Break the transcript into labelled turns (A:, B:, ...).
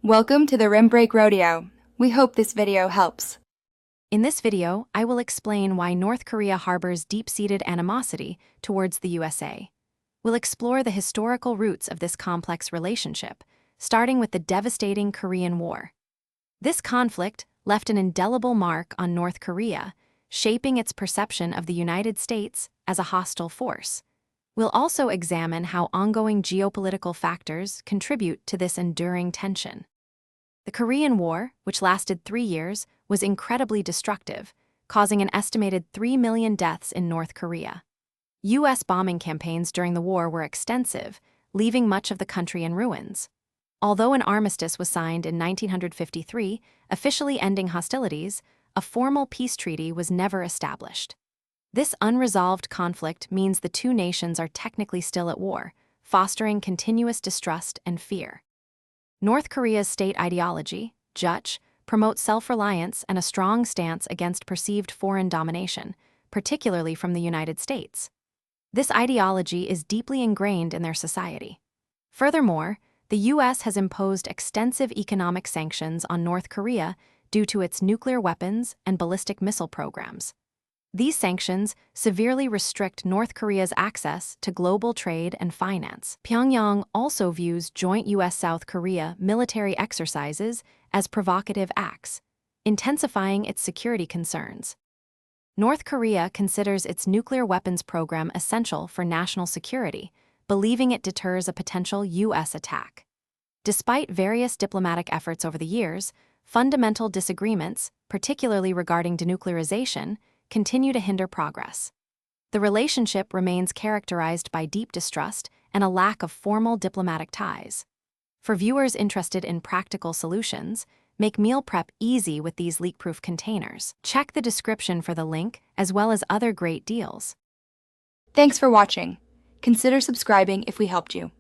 A: Welcome to the Rim Break Rodeo. We hope this video helps.
B: In this video, I will explain why North Korea harbors deep-seated animosity towards the USA. We'll explore the historical roots of this complex relationship, starting with the devastating Korean War. This conflict left an indelible mark on North Korea, shaping its perception of the United States as a hostile force. We'll also examine how ongoing geopolitical factors contribute to this enduring tension. The Korean War, which lasted 3 years, was incredibly destructive, causing an estimated 3 million deaths in North Korea. U.S. bombing campaigns during the war were extensive, leaving much of the country in ruins. Although an armistice was signed in 1953, officially ending hostilities, a formal peace treaty was never established. This unresolved conflict means the two nations are technically still at war, fostering continuous distrust and fear. North Korea's state ideology, Juche, promotes self-reliance and a strong stance against perceived foreign domination, particularly from the United States. This ideology is deeply ingrained in their society. Furthermore, the U.S. has imposed extensive economic sanctions on North Korea due to its nuclear weapons and ballistic missile programs. These sanctions severely restrict North Korea's access to global trade and finance. Pyongyang also views joint U.S.-South Korea military exercises as provocative acts, intensifying its security concerns. North Korea considers its nuclear weapons program essential for national security, believing it deters a potential U.S. attack. Despite various diplomatic efforts over the years, fundamental disagreements, particularly regarding denuclearization, continue to hinder progress. The relationship remains characterized by deep distrust and a lack of formal diplomatic ties. For viewers interested in practical solutions, make meal prep easy with these leak-proof containers. Check the description for the link, as well as other great deals.
A: Thanks for watching. Consider subscribing if we helped you.